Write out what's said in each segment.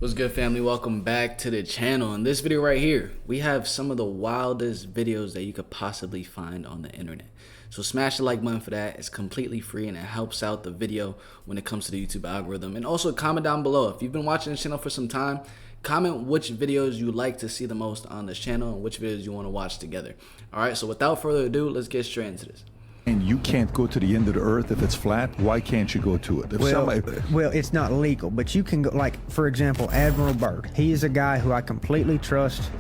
What's good, family? Welcome back to the channel. In this video right here, we have some of the wildest videos that you could possibly find on the internet. So smash the like button for that. It's completely free and it helps out the video when it comes to the YouTube algorithm. And also comment down below. If you've been watching this channel for some time, comment which videos you like to see the most on this channel and which videos you want to watch together. Alright, so without further ado, let's get straight into this. And you can't go to the end of the earth if it's flat. Why can't you go to it? If Well, it's not legal, but you can go. Like, for example, Admiral Byrd. He is a guy who I completely trust.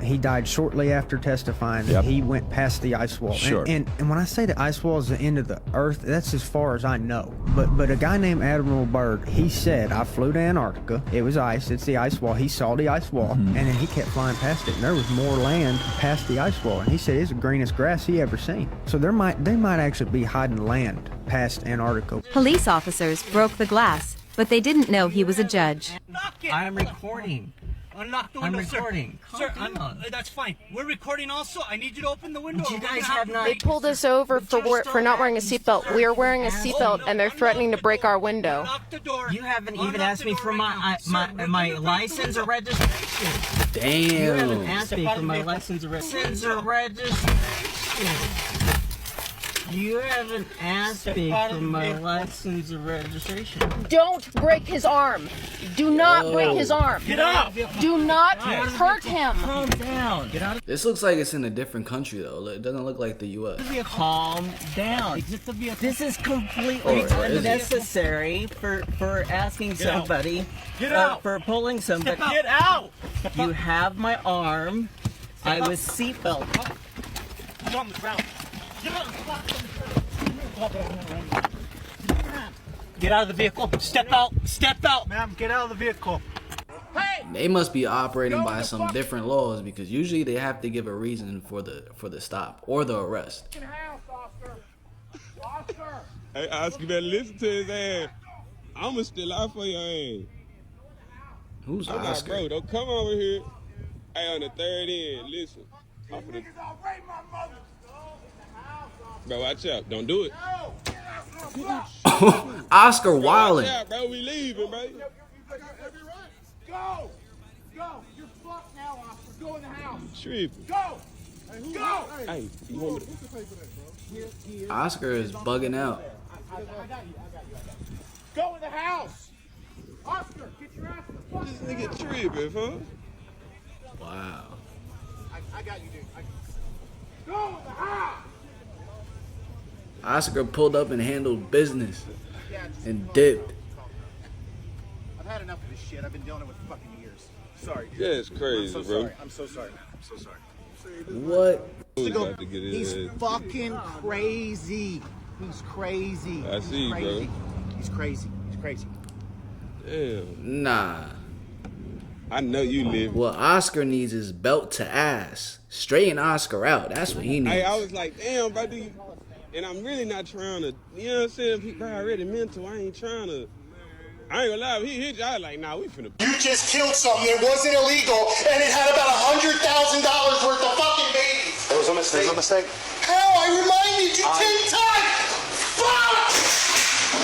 He died shortly after testifying. Yep. He went past the ice wall. Sure. And when I say the ice wall is the end of the earth, that's as far as I know. But a guy named Admiral Byrd, he said, I flew to Antarctica. It was ice. It's the ice wall. He saw the ice wall, and then he kept flying past it. And there was more land past the ice wall. And he said it's the greenest grass he ever seen. So they might actually be hiding land past Antarctica. Police officers broke the glass, but they didn't know he was a judge. I am recording. Unlock the I'm window, recording. Sir, that's fine. We're recording also. I need you to open the window. You guys have not. They pulled us over for not wearing a seatbelt. We're wearing a seatbelt, and they're threatening to break our window. Unlock the door. You haven't even asked me for my license or registration. Damn. You haven't asked me for my license or registration. You haven't asked me for my license or registration. Don't break his arm. Do not break his arm. Get out. Do not hurt him. Calm down. Get out of This looks like it's in a different country though. It doesn't look like the US. Calm down. This is completely unnecessary for asking somebody. Get out. For pulling somebody. Get out. You have my arm. I was seatbelt. Get on the ground. Get out of the vehicle. Step out. Step out. Ma'am, get out of the vehicle. They must be operating by some different laws because usually they have to give a reason for the stop or the arrest. Hey, Oscar, you better listen to his ass. I'ma still out for your ass. Who's I'm Oscar? Like, bro, don't come over here. Hey, on the third end, listen. Bro, watch out. Don't do it. Oscar Watch wildin'. out, bro. We leaving, bro. Go. Go. You're fucked now, Oscar. Go in the house. Tripping. Go. Go. Hey, you want me to... Oscar is bugging out. I got you. Go in the house. Oscar, get your ass the fuck. This nigga tripping, huh? Wow. I got you, dude. Go in the house. Oscar pulled up and handled business and dipped. I've had enough of this shit. I've been dealing with it for fucking years. Sorry, dude. That's crazy, I'm so bro. sorry. I'm so sorry, man. I'm so sorry. What? Who's about to get his He's ass? fucking crazy. He's crazy. I see, bro. He's crazy. He's crazy. Damn. Nah. I know you live. What Oscar needs is belt to ass. Straighten Oscar out. That's what he needs. Hey, I was like, damn, bro, and I'm really not trying to, you know what I'm saying? Bro, I already mental. I ain't trying to. I ain't gonna lie. He hit you. I was like, nah, we finna. You just killed something that wasn't illegal, and it had about $100,000 worth of fucking babies. It was a mistake. It was a mistake. How? I reminded you 10 times. Fuck!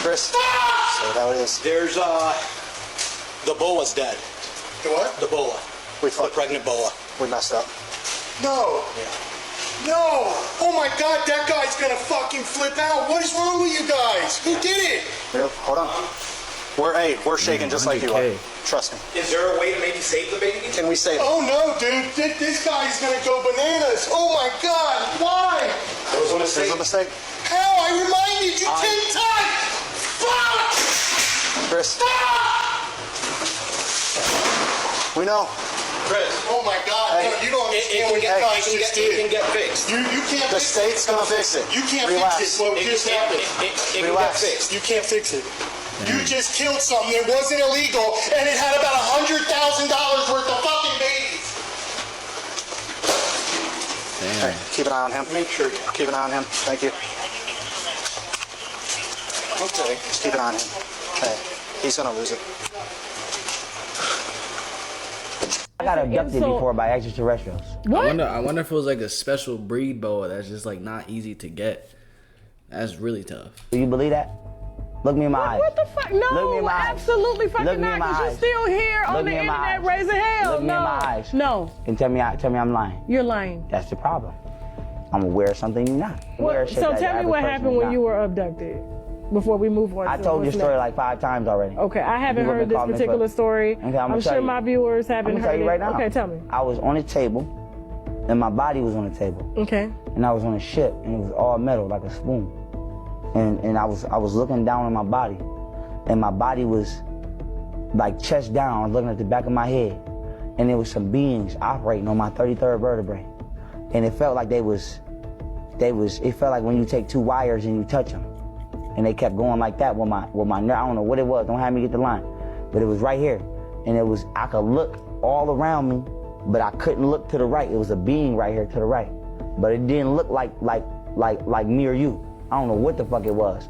Chris. Fuck! So that what it is. There's, the boa's dead. The what? The boa. We The pregnant boa. We messed up. No. Yeah. No! Oh my God, that guy's gonna fucking flip out. What is wrong with you guys? Who did it? Yep. Hold on. We're shaking just like you are. 100K. Trust me. Is there a way to maybe save the baby? Can we save it? Oh no, dude. This guy's gonna go bananas. Oh my God. Why? It was a mistake. It was a mistake. How? I reminded you 10 times. Fuck! Chris. Fuck! We know. Chris. Oh my God. Hey. No, you don't understand what you guys just did. It can get fixed. You can't The fix it. state's gonna fix it. You can't Relax. fix it. What just happened? It can get fixed. You can't fix it. You just killed something that wasn't illegal, and it had about $100,000 worth of fucking babies. Damn. Hey, keep an eye on him. Make sure. Keep an eye on him. Thank you. Okay. Just keep an eye on him. Hey, he's gonna lose it. I got abducted before by extraterrestrials. I wonder if it was like a special breed boa that's just like not easy to get. That's really tough. Do you believe that? Look me in my eyes. What the fuck? No, Look me in my eyes. absolutely fucking Look me in not, my because you're eyes. still here Look on the me in my internet eyes. raising hell. Look me no. in my eyes. No. And tell me I'm lying. You're lying. That's the problem. I'm aware of something you're not. Aware of shit So that the tell me average what person happened is when not. you were abducted. Before we move on. I to told your what's story next. like 5 times already. Okay, I haven't People heard been this calling me particular for- story. Okay, I'm tell sure you. my viewers haven't I'm gonna heard tell you it. right now. Okay, tell me. I was on a table, and my body was on the table. Okay. And I was on a ship, and it was all metal, like a spoon. And I was looking down on my body, and my body was like chest down. I was looking at the back of my head, and there was some beings operating on my 33rd vertebrae, and it felt like it felt like when you take 2 wires and you touch them, and they kept going like that with my I don't know what it was. Don't have me get the line, but it was right here, and it was I could look all around me, but I couldn't look to the right. It was a being right here to the right, but it didn't look like me or you. I don't know what the fuck it was,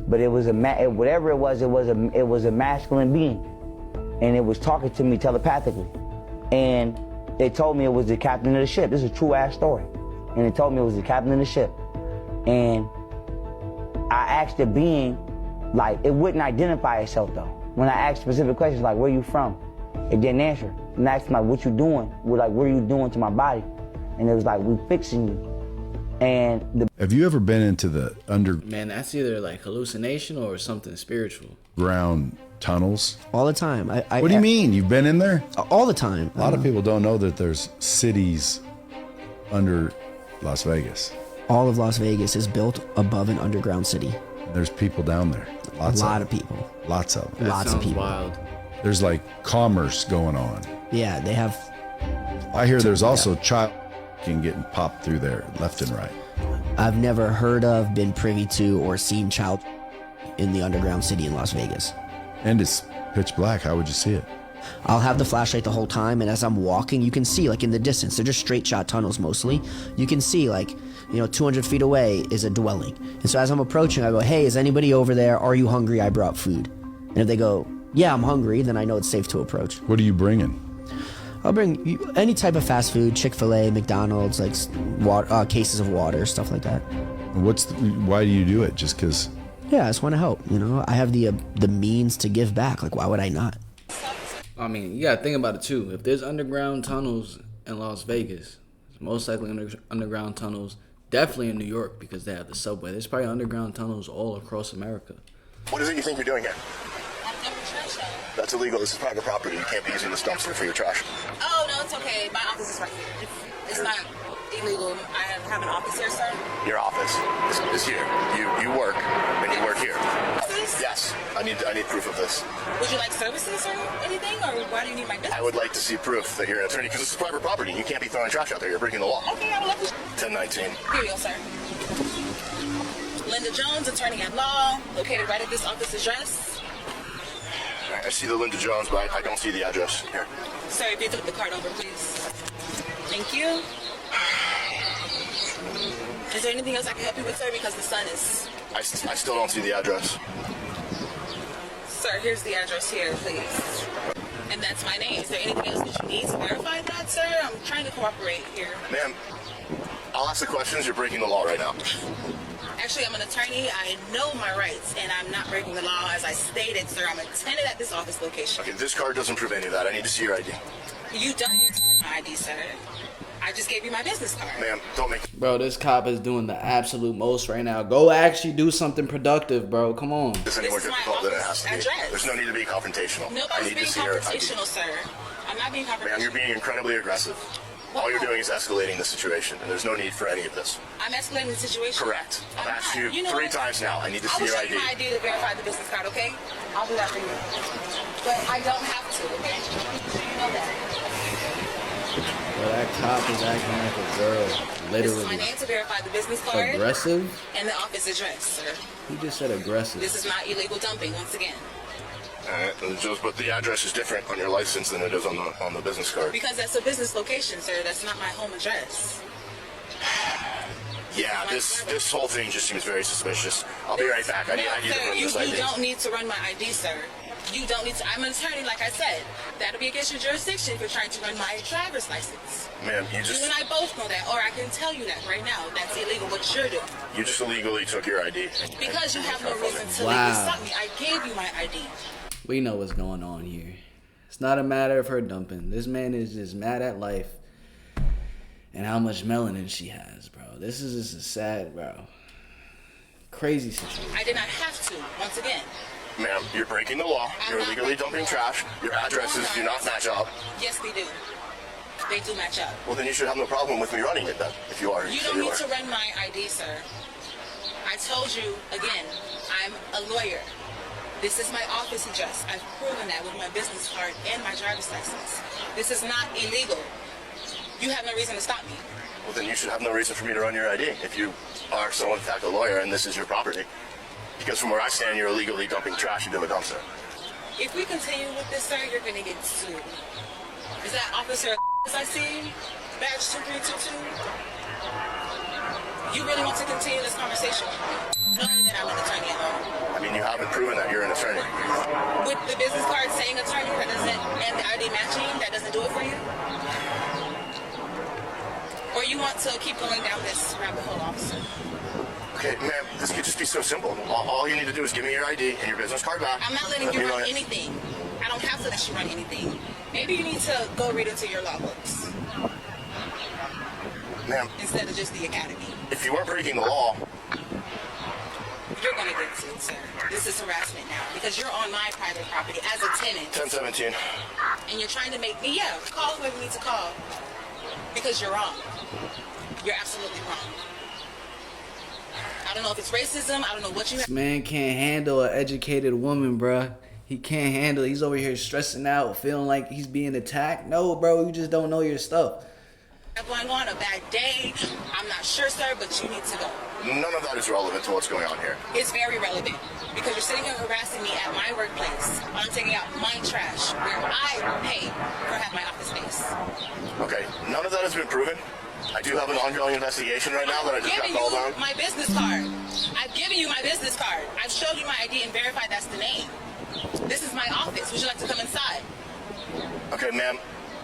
but it was whatever it was a masculine being, and it was talking to me telepathically, and it told me it was the captain of the ship. This is a true ass story, and it told me it was the captain of the ship, and I asked the being, like, it wouldn't identify itself though. When I asked specific questions like, where you from? It didn't answer. And I asked him, like, what you doing? What are you doing to my body? And it was like, we fixing you. And have you ever been into the Man, that's either like hallucination or something spiritual. underground tunnels? All the time. What do you mean? You've been in there? All the time. A lot of people don't know that there's cities under Las Vegas. All of Las Vegas is built above an underground city. There's people down there. A lot of people. Lots of them. Lots of people. Wild. There's like commerce going on. Yeah, they have. I hear there's also child getting popped through there left and right. I've never heard of, been privy to, or seen child in the underground city in Las Vegas. And it's pitch black. How would you see it? I'll have the flashlight the whole time, and as I'm walking, you can see, like, in the distance, they're just straight shot tunnels mostly. You can see, like, 200 feet away is a dwelling. And so as I'm approaching, I go, hey, is anybody over there? Are you hungry? I brought food. And if they go, yeah, I'm hungry, then I know it's safe to approach. What are you bringing? I'll bring any type of fast food, Chick-fil-A, McDonald's, like cases of water, stuff like that. Why do you do it? Just because? Yeah, I just want to help. I have the means to give back. Like, why would I not? I mean, you gotta think about it too. If there's underground tunnels in Las Vegas, there's most likely underground tunnels definitely in New York because they have the subway. There's probably underground tunnels all across America. What is it you think you're doing here? That's illegal. This is private property. You can't be using this dumpster for your trash. Oh, no, it's okay. My office is right here. It's not illegal. I have an office here, sir. Your office is here. You work, and you work here. Office? Yes. I need proof of this. Would you like services or anything, or why do you need my business? I would like to see proof that you're an attorney because this is private property. You can't be throwing trash out there. You're breaking the law. Okay, I would love to. 1019. Here you go, sir. Linda Jones, attorney at law, located right at this office address. I see the Linda Jones, but I don't see the address. Here. Sir, if you flip the card over, please. Thank you. Is there anything else I can help you with, sir? Because the sun is... I still don't see the address. Sir, here's the address here, please. And that's my name. Is there anything else that you need to verify that, sir? I'm trying to cooperate here. Ma'am, I'll ask the questions. You're breaking the law right now. Actually, I'm an attorney. I know my rights, and I'm not breaking the law. As I stated, sir, I'm a tenant at this office location. Okay, this card doesn't prove any of that. I need to see your ID. You don't need to see my ID, sir. I just gave you my business card. Ma'am, don't make... Bro, this cop is doing the absolute most right now. Go actually do something productive, bro. Come on. This any more difficult than it has to be. There's no need to be confrontational. Nobody's being confrontational, sir. I'm not being confrontational. Ma'am, you're being incredibly aggressive. All you're doing is escalating the situation, and there's no need for any of this. I'm escalating the situation. Correct. I've asked you 3 times now. I need to see your ID. I will show you my ID to verify the business card, okay? I'll do that for you. But I don't have to, okay? You know that. Bro, that cop is acting like a girl. Literally. This is my name to verify the business card. Aggressive? And the office address, sir. He just said aggressive. This is not illegal dumping, once again. But the address is different on your license than it is on the business card. Because that's a business location, sir. That's not my home address. Yeah, this whole thing just seems very suspicious. I'll be right back. I need to run this ID. You don't need to run my ID, sir. You don't need to. I'm an attorney, like I said. That'll be against your jurisdiction if you're trying to run my driver's license. Ma'am, you just... You and I both know that, or I can tell you that right now. That's illegal, what you're doing. You just illegally took your ID. Because you have no reason to legally stop me. I gave you my ID. We know what's going on here. It's not a matter of her dumping. This man is just mad at life and how much melanin she has, bro. This is just a sad, bro. Crazy situation. I did not have to, once again. Ma'am, you're breaking the law. You're illegally dumping trash. Your addresses do not match up. Yes, they do. They do match up. Well, then you should have no problem with me running it then, if you are. You don't need to run my ID, sir. I told you, again, I'm a lawyer. This is my office address. I've proven that with my business card and my driver's license. This is not illegal. You have no reason to stop me. Well, then you should have no reason for me to run your ID if you are someone in fact a lawyer and this is your property. Because from where I stand, you're illegally dumping trash into a dumpster. If we continue with this, sir, you're going to get sued. Is that officer I see? Badge 2322? You really want to continue this conversation with me? Knowing that I'm an attorney at home. I mean, you haven't proven that you're an attorney. With the business card saying attorney that doesn't, and the ID matching, that doesn't do it for you? Or you want to keep going down this rabbit hole, officer? Okay, ma'am, this could just be so simple. All you need to do is give me your ID and your business card back. I'm not letting you run anything. I don't have to let you run anything. Maybe you need to go read into your law books. Ma'am. Instead of just the academy. If you weren't breaking the law... You're going to get sued, sir. This is harassment now because you're on my private property as a tenant. 1017. And you're trying to make me, call whoever you need to call because you're wrong. You're absolutely wrong. I don't know if it's racism. I don't know what you have. This man can't handle an educated woman, bruh. He can't handle it. He's over here stressing out, feeling like he's being attacked. No, bro, you just don't know your stuff. Going on a bad day. I'm not sure, sir, but you need to go. None of that is relevant to what's going on here. It's very relevant because you're sitting here harassing me at my workplace. I'm taking out my trash where I pay for having my office space. Okay, none of that has been proven. I do have an ongoing investigation right now that I just got called on. My business card. I've given you my business card. I've showed you my ID and verified that's the name. This is my office. Would you like to come inside? Okay, ma'am.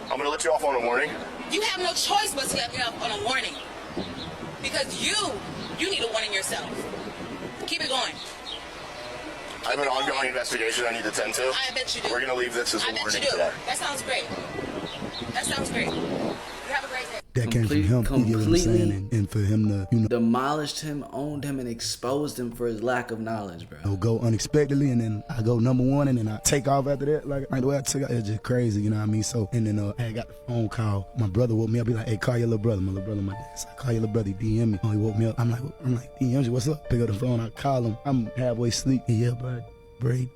I'm going to let you off on a warning. You have no choice but to let me off on a warning. Because you need a warning yourself. Keep it going. I have an ongoing investigation I need to tend to. I bet you do. We're going to leave this as a warning today. That sounds great. That sounds great. You have a great day. That came from him, you get what I'm saying? And for him to, you know, demolished him, owned him, and exposed him for his lack of knowledge, bro. Go unexpectedly, and then I go number one, and then I take off after that. Like the way I took out, it's just crazy, you know what I mean? So, and then I got the phone call. My brother woke me up. He like, hey, call your little brother. My little brother, my dad. So I call your little brother. He DM me. Oh, he woke me up. I'm like, DM you, what's up? Pick up the phone. I call him. I'm halfway asleep. Yeah, bro, Braid.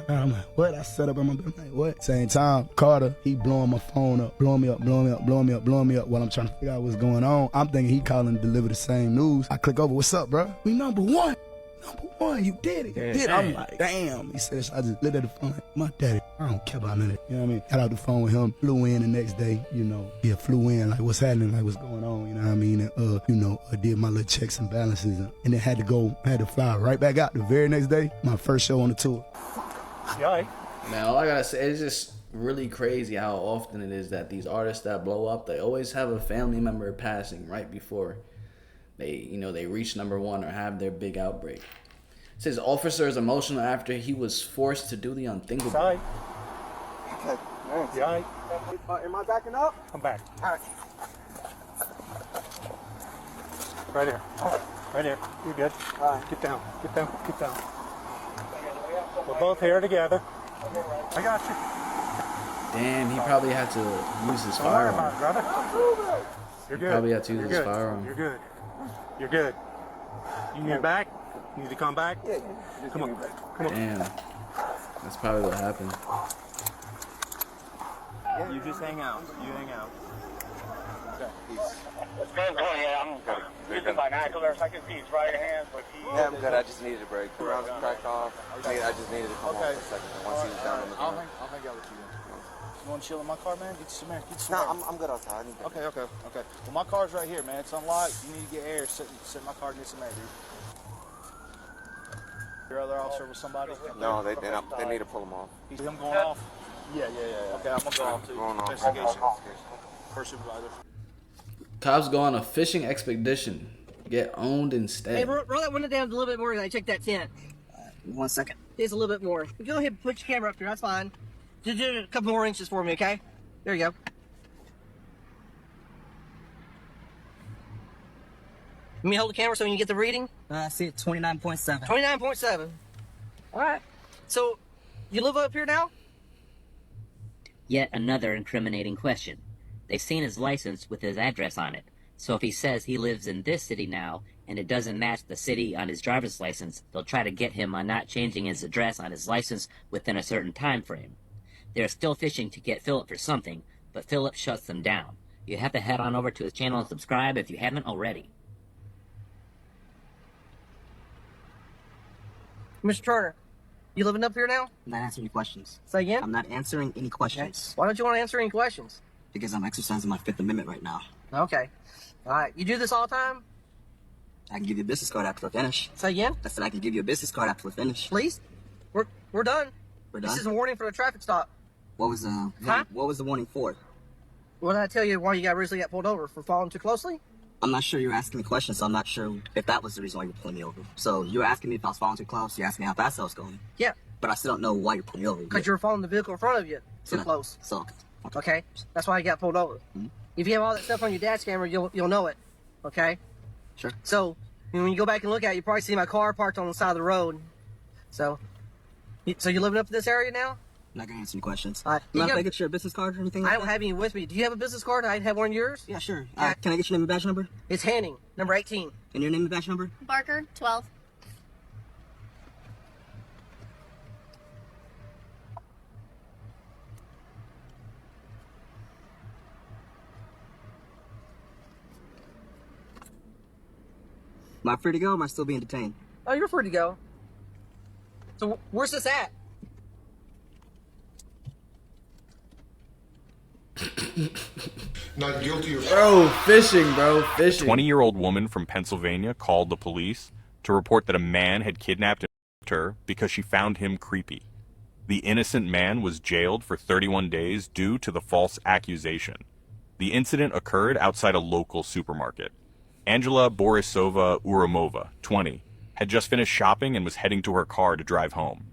I'm like, what? I set up on my bed. I'm like, what? Same time, Carter, he blowing my phone up, blowing me up while I'm trying to figure out what's going on. I'm thinking he calling to deliver the same news. I click over, what's up, bro? We number one. Number one, you did it. You did it. I'm like, damn. He says, I just looked at the phone like, my daddy, I don't care about none of that. You know what I mean? Got out the phone with him, flew in the next day, you know. Yeah, flew in, like, what's happening, like, what's going on, you know what I mean? And, you know, I did my little checks and balances, and then had to fly right back out the very next day, my first show on the tour. Yeah. Man, all I gotta say, it's just really crazy how often it is that these artists that blow up, they always have a family member passing right before they reach number one or have their big outbreak. It says officer is emotional after he was forced to do the unthinkable. Sorry. Okay. You all right? Am I backing up? I'm back. All right. Right there. Right there. You're good. All right. Get down. Get down. Get down. We're both here together. I got you. Damn, he probably had to use his firearm. Brother. You're good. He probably had to use his firearm. You're good. You're good. You need back? You need to come back? Yeah. Come on. Come on. Damn. That's probably what happened. Yeah. You just hang out. You hang out. Okay. Peace. What's going on? Yeah, I'm good. Using binoculars. I can see his right hand, but he... Yeah, I'm good. I just needed a break. The rounds cracked off. I just needed to come off for a second. Once he was down on the ground. I'll hang out with you then. You want to chill in my car, man? Get you some air. No, I'm good outside. Okay. Well, my car's right here, man. It's unlocked. You need to get air. Sit in my car and get some air, dude. Your other officer with somebody? No, they need to pull him off. You see him going off? Yeah. Okay, I'm gonna go off too. Going off. Investigation. First supervisor. Cops go on a fishing expedition. Get owned instead. Hey, roll that window down a little bit more and I check that tent. 1 second. Just a little bit more. Go ahead and put your camera up here. That's fine. Just do a couple more inches for me, okay? There you go. Let me hold the camera so you can get the reading. I see it, 29.7. 29.7. All right. So, you live up here now? Yet another incriminating question. They've seen his license with his address on it. So if he says he lives in this city now, and it doesn't match the city on his driver's license, they'll try to get him on not changing his address on his license within a certain time frame. They're still fishing to get Philip for something, but Philip shuts them down. You have to head on over to his channel and subscribe if you haven't already. Mr. Turner, you living up here now? I'm not answering any questions. Say again? I'm not answering any questions. Why don't you want to answer any questions? Because I'm exercising my Fifth Amendment right now. Okay. All right. You do this all the time? I can give you a business card after I finish. Say again? I said I can give you a business card after we finish. Please? We're done. We're done? This is a warning for the traffic stop. What was the warning for? What did I tell you why you recently got pulled over? For following too closely? I'm not sure you're asking me questions, so I'm not sure if that was the reason why you're pulling me over. So you're asking me if I was following too close, you're asking me how fast I was going. Yeah. But I still don't know why you're pulling me over. Because you were following the vehicle in front of you too close. So, okay. That's why you got pulled over. Mm-hmm. If you have all that stuff on your dad's camera, you'll know it. Okay? Sure. So, when you go back and look at it, you probably see my car parked on the side of the road. So you living up in this area now? I'm not gonna answer any questions. All right. I'm not gonna get your business card or anything like I don't have any with me. Do you have a business card? I have one of yours? Yeah, sure. Can I get your name and badge number? It's Hanning, number 18. And your name and badge number? Barker, 12. Am I free to go or am I still being detained? Oh, you're free to go. So where's this at? Not guilty of... Bro, fishing, bro, fishing. 20-year-old woman from Pennsylvania called the police to report that a man had kidnapped her because she found him creepy. The innocent man was jailed for 31 days due to the false accusation. The incident occurred outside a local supermarket. Angela Borisova Urumova, 20, had just finished shopping and was heading to her car to drive home.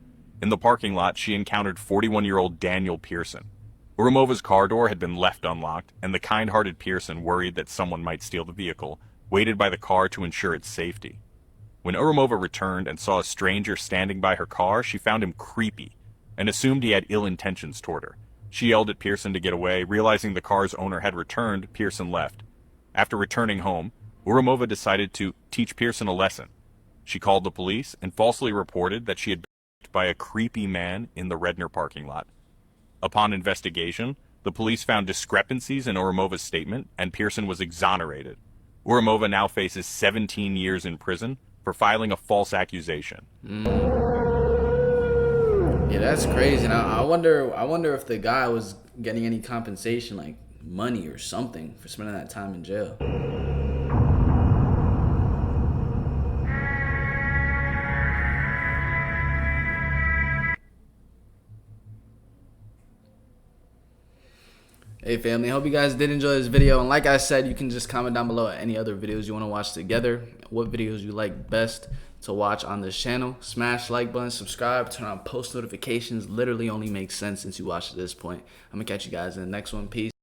In the parking lot, she encountered 41-year-old Daniel Pearson. Urumova's car door had been left unlocked, and the kind-hearted Pearson, worried that someone might steal the vehicle, waited by the car to ensure its safety. When Urumova returned and saw a stranger standing by her car, she found him creepy and assumed he had ill intentions toward her. She yelled at Pearson to get away. Realizing the car's owner had returned, Pearson left. After returning home, Urumova decided to teach Pearson a lesson. She called the police and falsely reported that she had been attacked by a creepy man in the Redner parking lot. Upon investigation, the police found discrepancies in Urumova's statement, and Pearson was exonerated. Urumova now faces 17 years in prison for filing a false accusation. Yeah, that's crazy. Now I wonder if the guy was getting any compensation, like money or something, for spending that time in jail. Hey family, hope you guys did enjoy this video, and like I said, you can just comment down below any other videos you want to watch together, what videos you like best to watch on this channel. Smash the like button, subscribe, turn on post notifications. Literally only makes sense since you watched at this point. I'm gonna catch you guys in the next one. Peace.